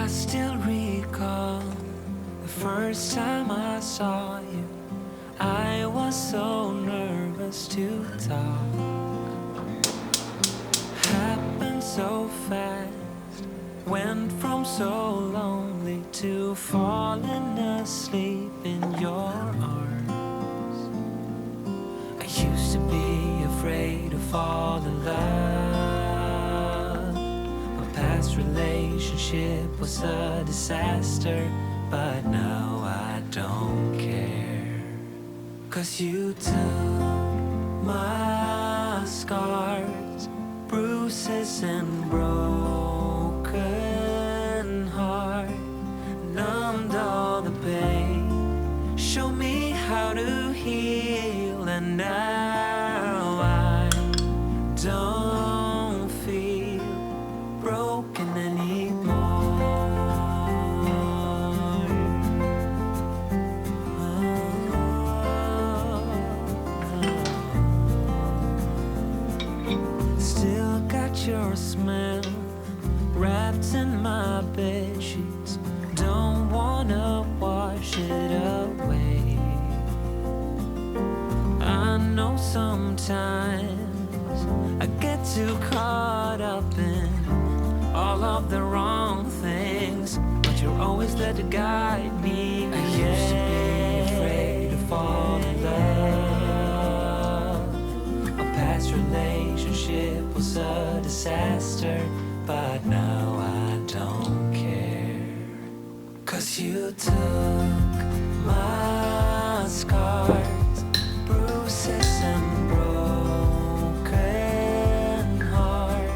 I still recall the first time I saw you. I was so nervous to talk. Happened so fast. Went from so lonely to falling asleep in your arms. I used to be afraid to fall in love. My past relationship was a disaster, but now I don't care. 'Cause you took my scars, bruises and broken heart, numbed all the pain, show me how to heal, and now I don't feel broken anymore. Still got your smell wrapped in my bed sheets. Don't wanna wash it away. I know sometimes I get too caught up in all of the wrong things, but you're always there to guide me. I used to be afraid to fall in love. A past relationship was a disaster, but now I don't care. 'Cause you took my scars, bruises and broken heart,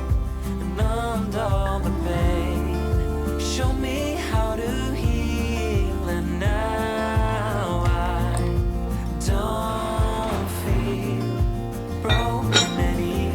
numbed all the pain, show me how to heal, and now I don't feel broken anymore.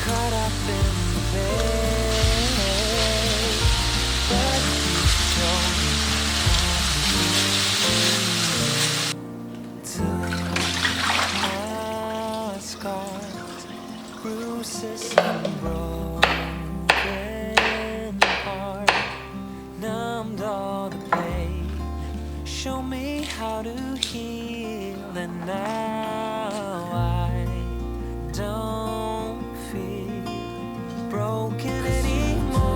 Caught up in the pain, but you showed me how to my scars, bruises and broken heart, numbed all the pain, show me how to heal, and now I don't feel broken anymore.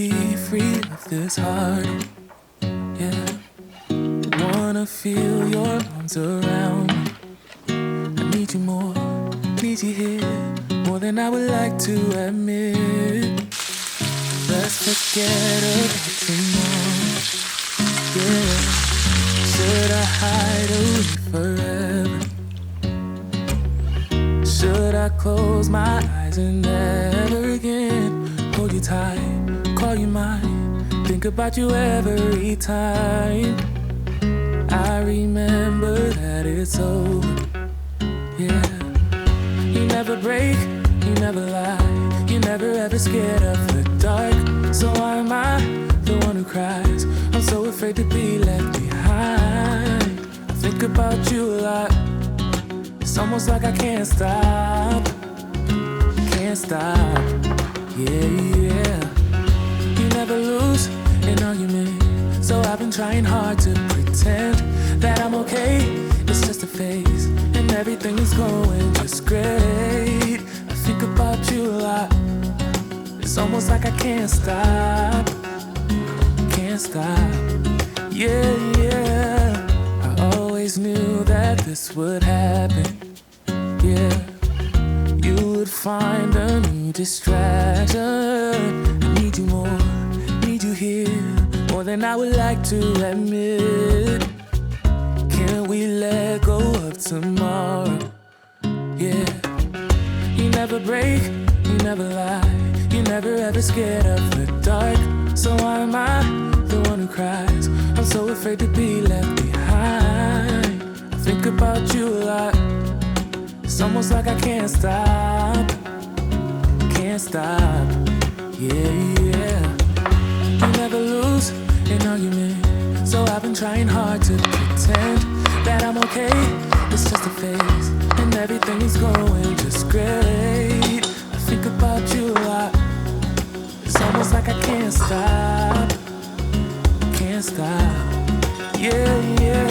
be free of this heart. Yeah, wanna feel your arms around me. I need you more, need you here, more than I would like to admit. Let's forget about tomorrow. Yeah, should I hide away forever? Should I close my eyes and never again hold you tight, call you mine, think about you every time? I remember that it's over. Yeah, you never break, you never lie, you're never ever scared of the dark. So why am I the one who cries? I'm so afraid to be left behind. I think about you a lot. It's almost like I can't stop, can't stop. Yeah, yeah. You never lose an argument, so I've been trying hard to pretend that I'm okay. It's just a phase, and everything is going just great. I think about you a lot. It's almost like I can't stop, can't stop. Yeah, yeah. I always knew that this would happen. Yeah, you would find a new distraction. I need you more, need you here, more than I would like to admit. Can we let go of tomorrow? Yeah, you never break, you never lie, you're never ever scared of the dark. So why am I the one who cries? I'm so afraid to be left behind. I think about you a lot. It's almost like I can't stop, can't stop. Yeah, yeah. You never lose an argument, so I've been trying hard to pretend that I'm okay. It's just a phase, and everything is going just great. I think about you a lot. It's almost like I can't stop, can't stop. Yeah, yeah.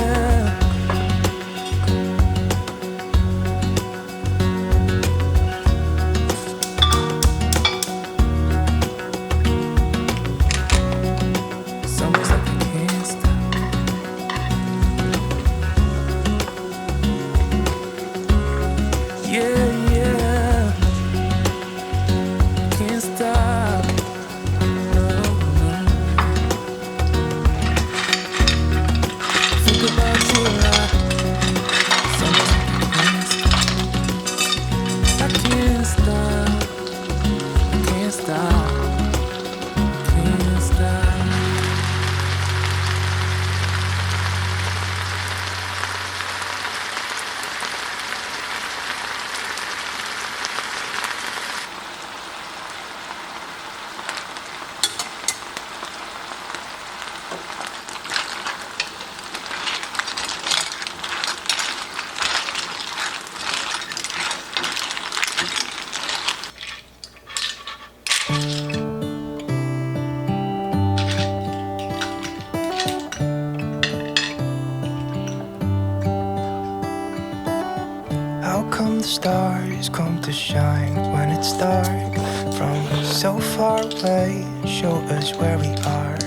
Stars come to shine when it's dark. From so far away, show us where we are.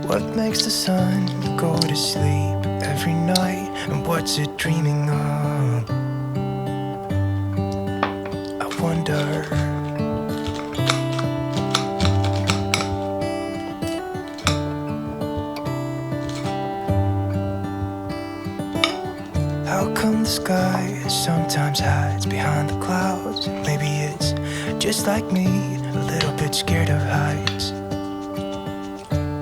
What makes the sun go to sleep every night, and what's it dreaming of? I wonder. How come the sky sometimes hides behind the clouds? Maybe it's just like me, a little bit scared of heights.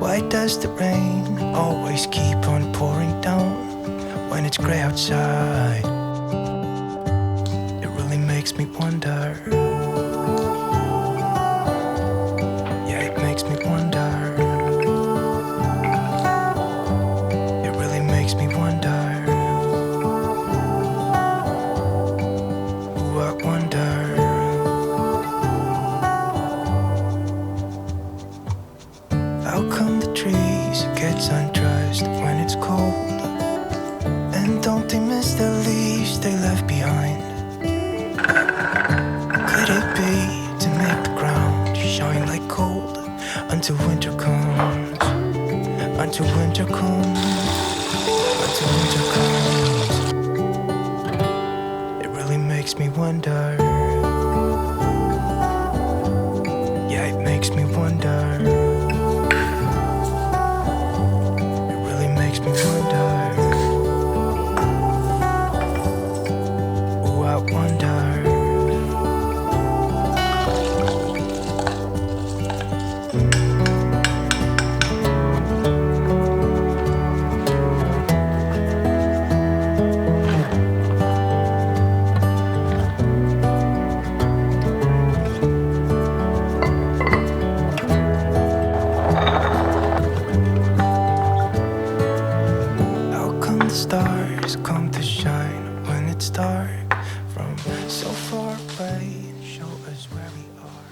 Why does the rain always keep on pouring down when it's gray outside? It really makes me wonder. Yeah, it makes me wonder. It really makes me wonder. Undressed when it's cold, and don't they miss the leaves? really makes me wonder. Yeah, it makes me wonder. It really makes me wonder. Ooh, I wonder. How come the stars come to shine when it's dark from so far away and show us where we are?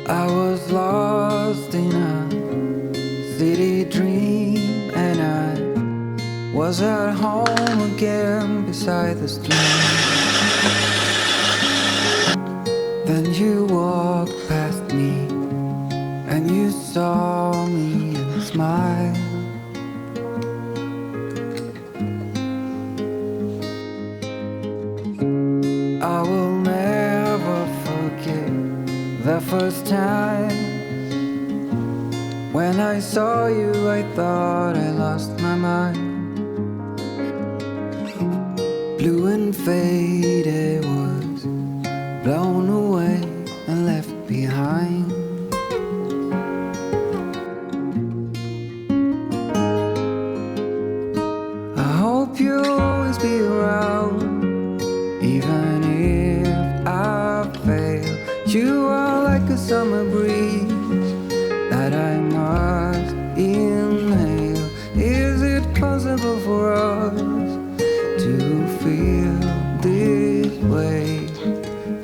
I was lost in a city dream, and I was at home again beside the stream. Then you walked past me, and you saw me and smiled. I will never forget the first first time. When I saw you, I thought I lost my mind. Blue and faded was blown away and left behind. I hope you'll always be around, even if I fail. You are like a summer breeze that I must inhale. Is it possible for us to feel this way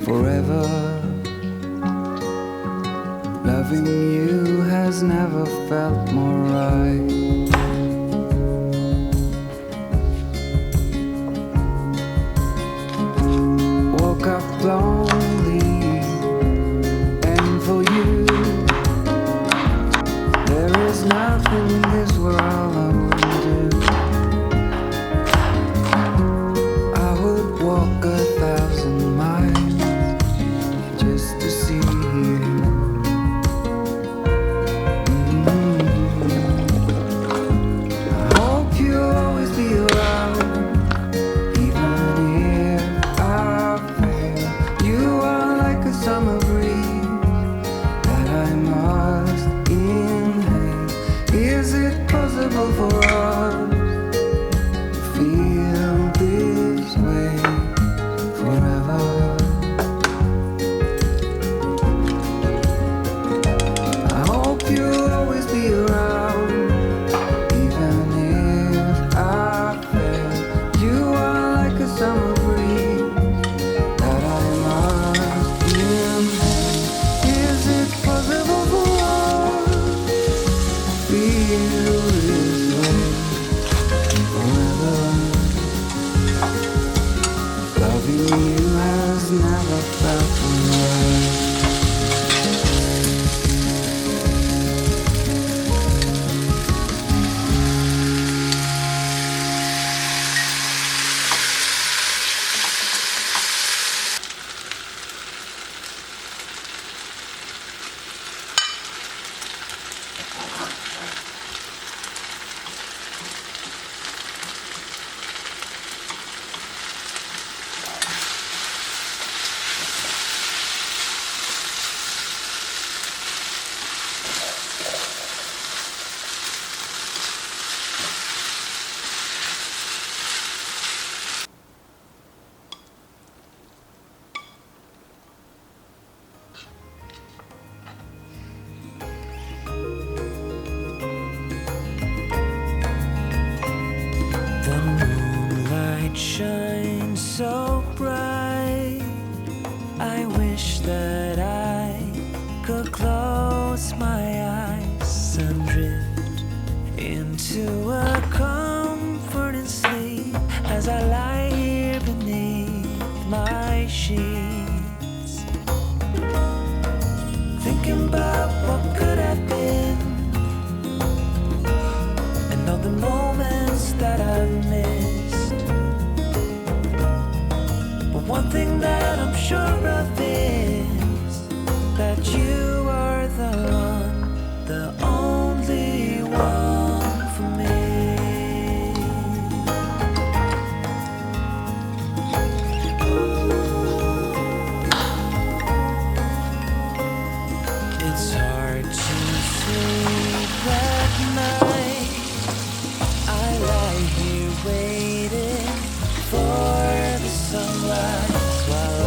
forever? Loving you has never felt more right. Woke up lonely, and for you there is nothing in this world I wouldn't do. I would walk 1,000 miles just to see you. I hope you'll always be around, even if I fail. You are like a summer breeze that I must inhale. Is it possible for us to feel this way forever? I hope you'll always be around, even if I fail. You are like a summer breeze that I must inhale. Is it possible for us to feel this way forever? Loving you has never felt right. The moonlight shines so bright. I wish that I could close my eyes and drift into a comforting sleep as I lie here beneath my sheets, thinking about what could have been and all the moments that I've missed. But one thing that I'm sure of is that you are the one, the only one for me. It's hard to sleep at night. I lie here waiting for the sunrise while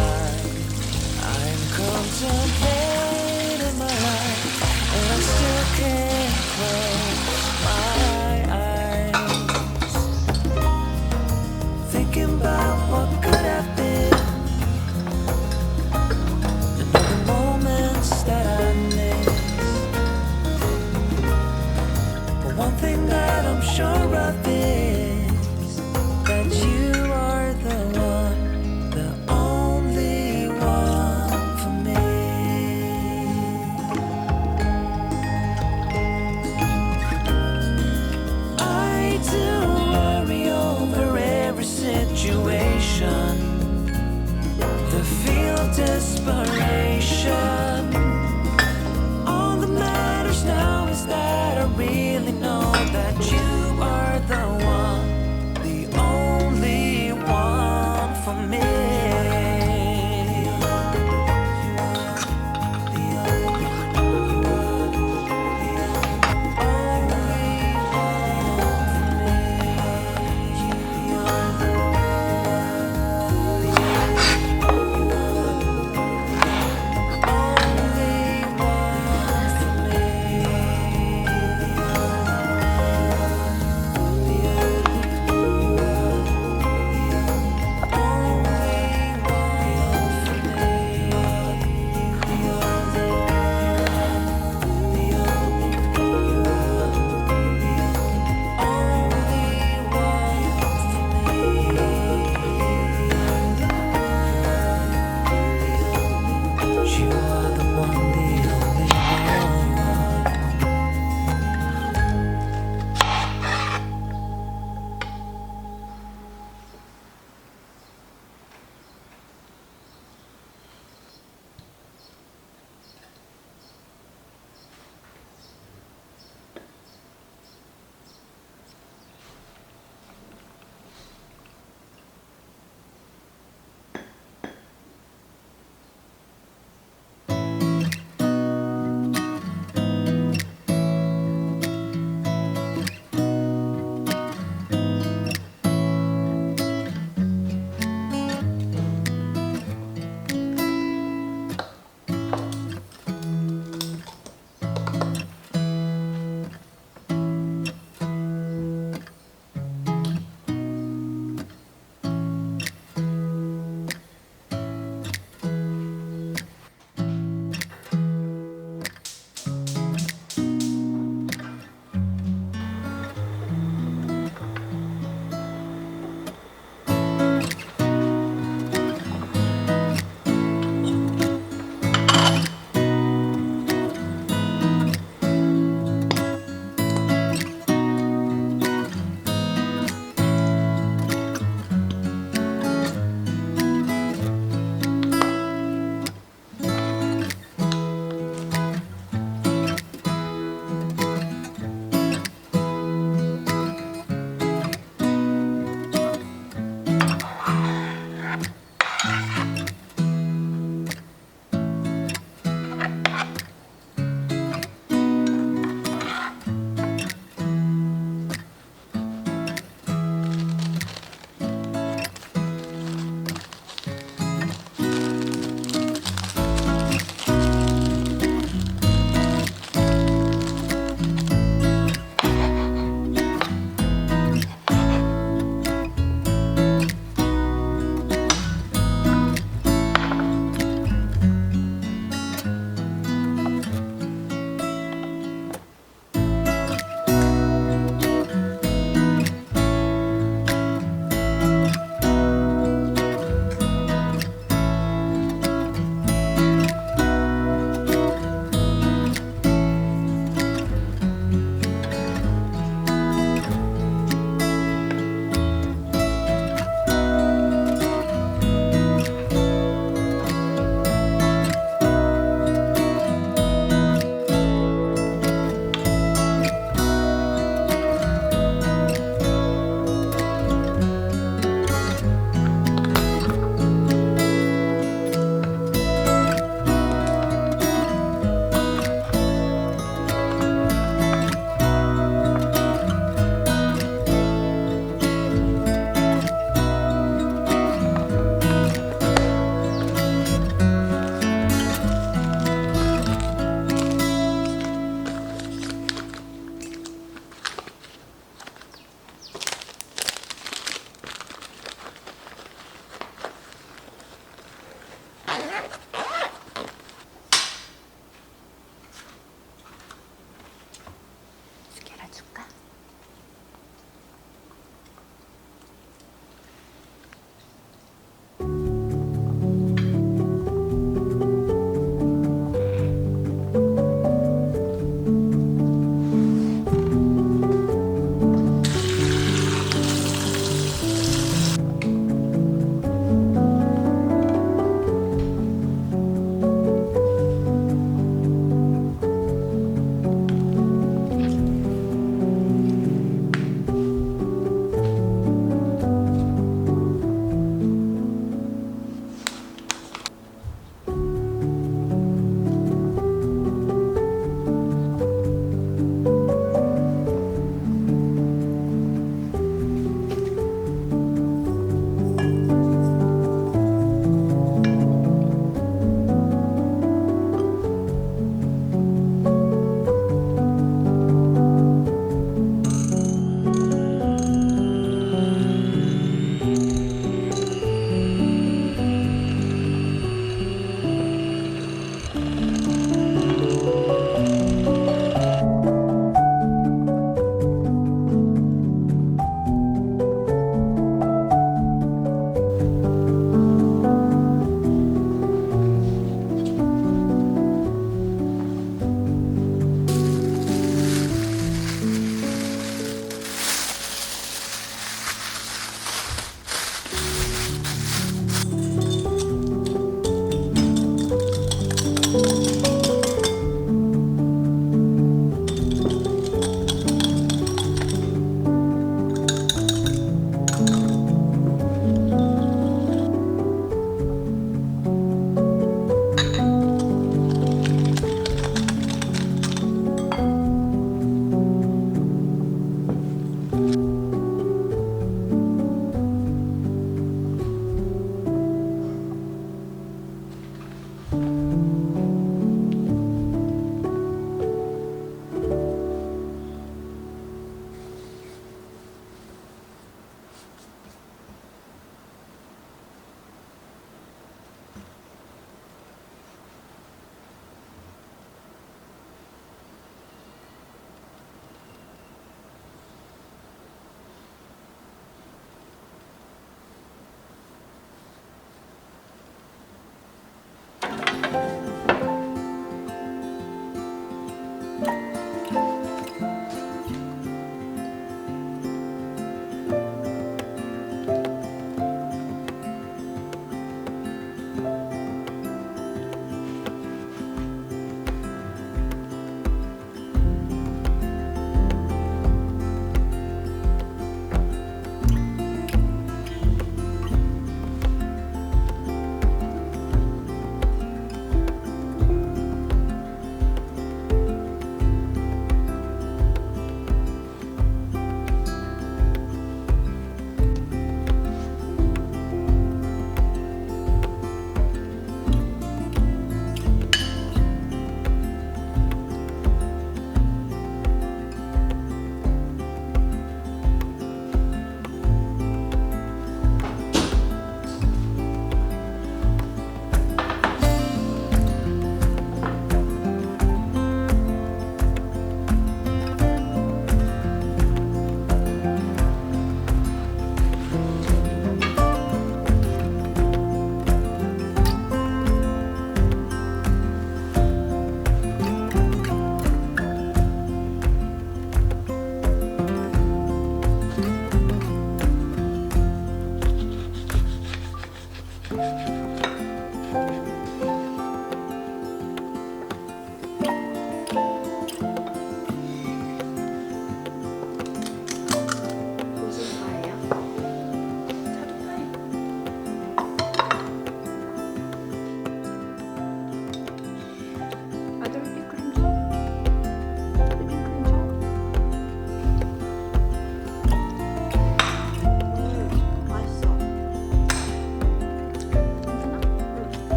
I'm contemplating my life, and I still can't close my eyes, thinking about what could have been and all the moments that I missed. But one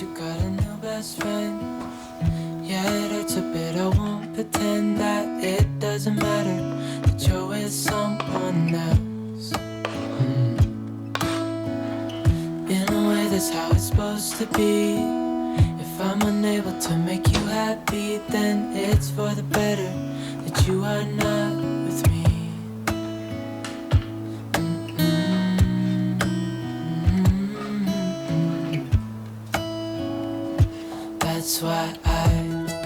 you got a new best friend. Yeah, it hurts a bit, I won't pretend that it doesn't matter that you're with someone else. In a way, that's how it's supposed to be. If I'm unable to make you happy, then it's for the better that you are not with me. That's why I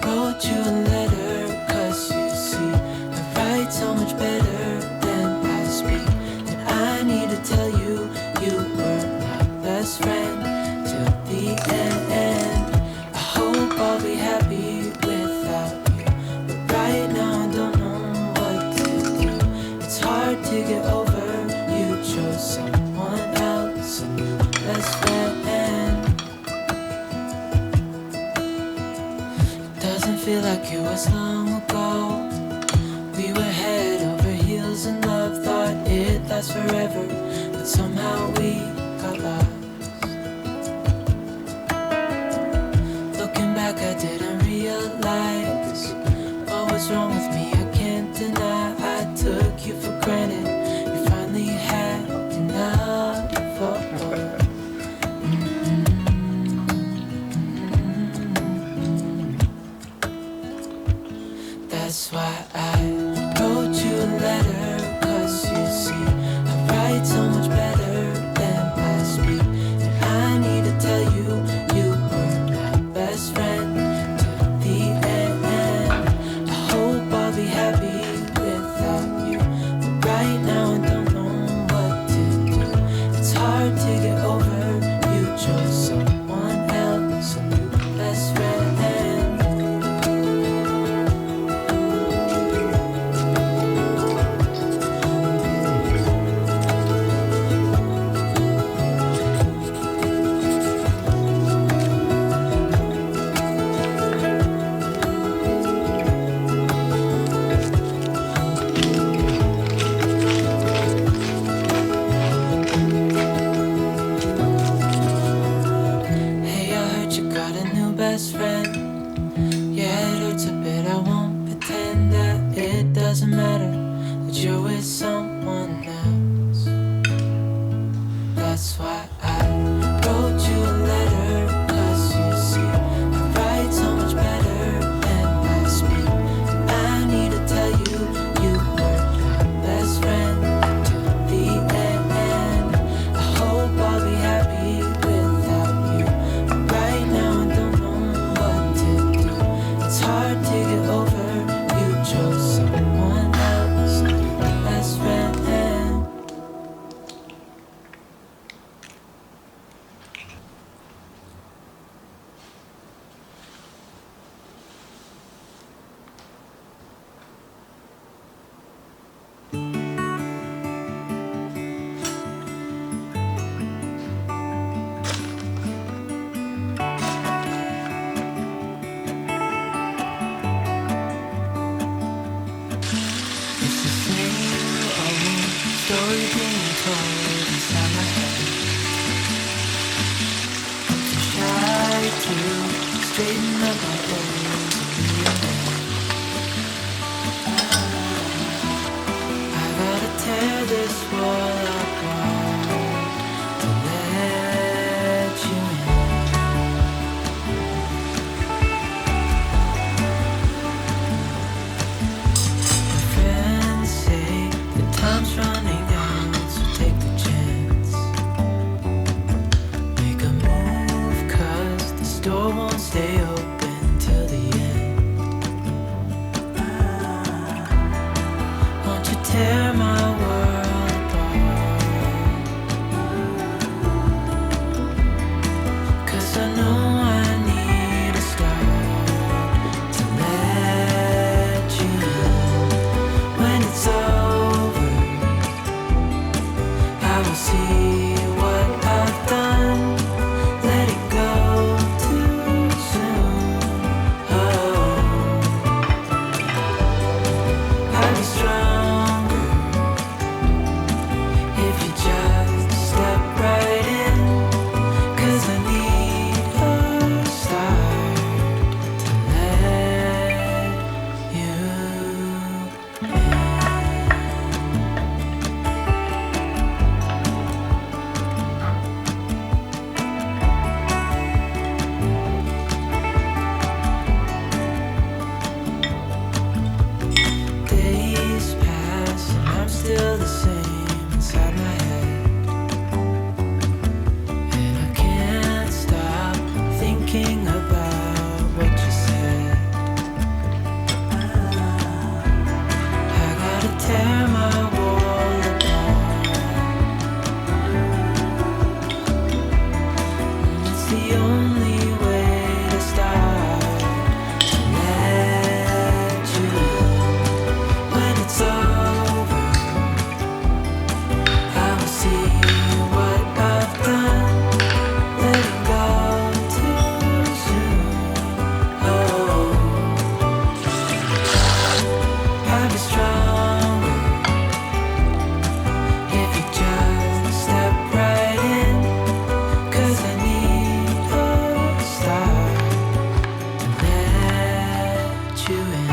wrote you a letter, 'cause you see, I write so much better than I speak. And I need to tell you, you were my best friend till the end. I hope I'll be happy without you, but right now I don't know what to do. It's hard to get over, you chose someone else, a new best friend. Doesn't feel like it was long ago. We were head over heels in love, thought it'd last forever, but somehow we got lost. Looking back, I didn't realize what was wrong with me. I can't deny I took you for granted. You finally had enough of That's why I wrote you a letter, 'cause you see, I write so much better than I speak. And I need to tell you, you were my best friend till the end. I hope I'll be happy without you, but right now I don't know what to do. It's hard to get over, you chose someone else, a new best friend. Hey, I heard you got a new best friend. Yeah, it hurts a bit, I won't pretend that it doesn't matter that you're with someone else. That's why I wrote you a letter, 'cause you see, I write so much better than I speak. And I need to tell you, you were my best friend till the end. I hope I'll be happy without you, but right now I don't know what to do. It's hard to get over, you chose someone else, my best friend. It's the same old story being told inside my head. I'm too shy to straighten up my clothes and be a man. I gotta tear this wall apart to let you in. My friends say the time's running out, so take the chance. Make a move, 'cause the store won't stay open till the end. Won't you tear my world apart? 'Cause I know I need a start to let you in. When it's over, I will see what I've done. Let it go too soon. Oh, I'll be stronger still the same inside my head, and I can't stop thinking about what you said. I gotta tear my wall apart. It's the only way to start to let you when it's over. I will see what I've done, letting go too soon. Oh, I'll be stronger if you just step right in, 'cause I need a start to let you in.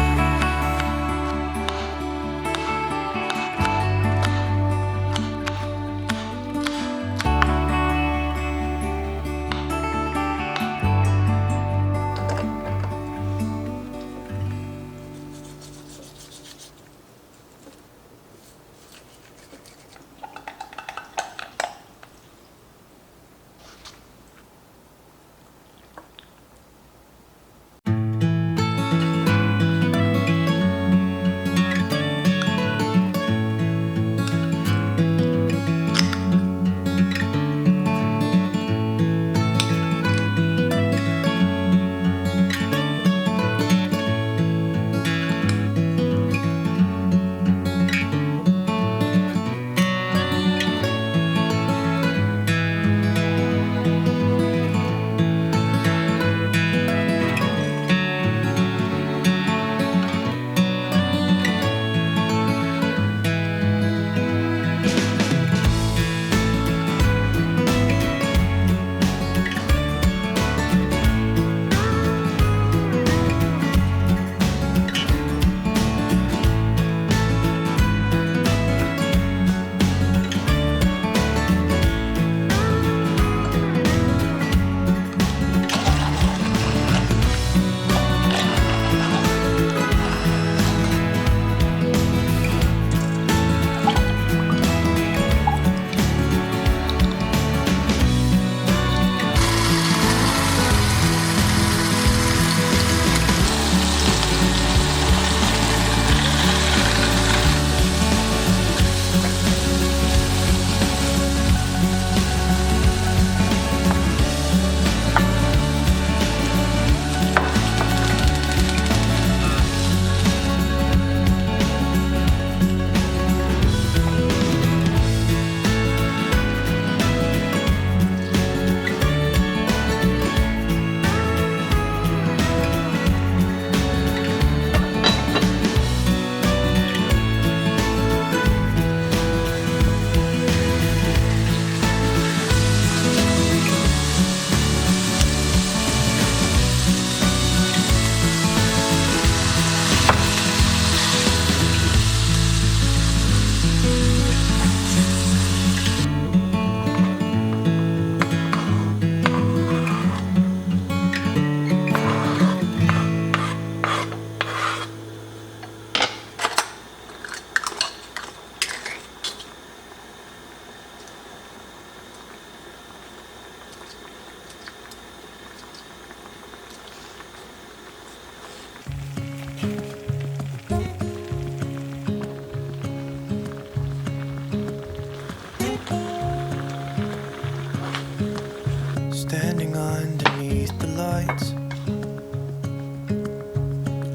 Standing underneath the lights,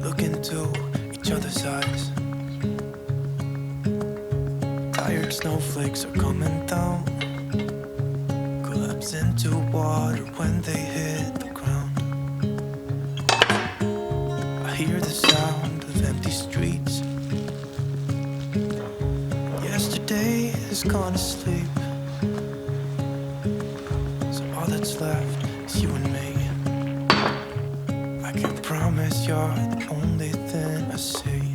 look into each other's eyes. Tired snowflakes are coming down, collapse into water when they hit the ground. I hear the sound of empty streets. Yesterday has gone to sleep, so all that's left is you and me. I can promise you're the only thing I see.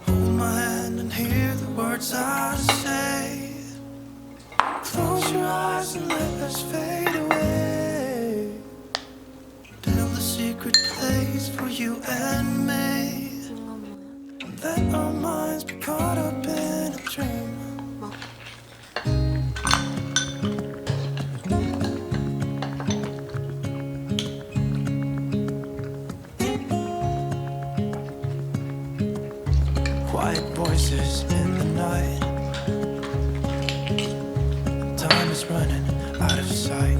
Hold my hand and hear the words I say. Close your eyes and let us fade away. Build a secret place for you and me. Let our minds be caught up voices in the night. Time is running out of sight.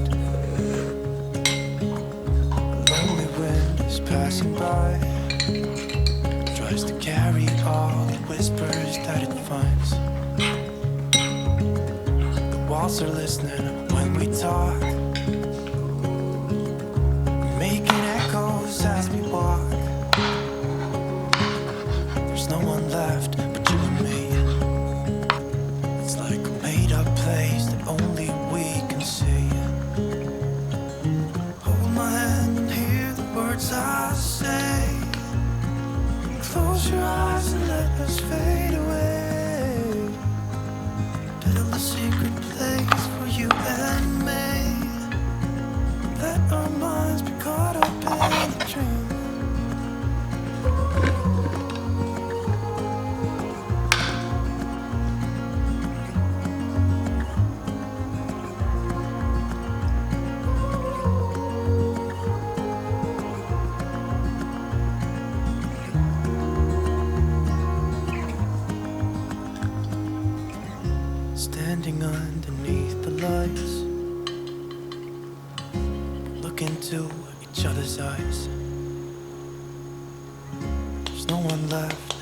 A lonely wind is passing by, tries to carry all the whispers that it finds. The walls are listening when we talk, making echoes as we walk. There's no one left but you and me. It's like a made-up place that only we can see. Hold my hand and hear the words I say. Close your eyes and let us fade away. Build a secret place for you and me. Let our minds be caught up in a dream. Standing underneath the lights, look into each other's eyes. There's no one left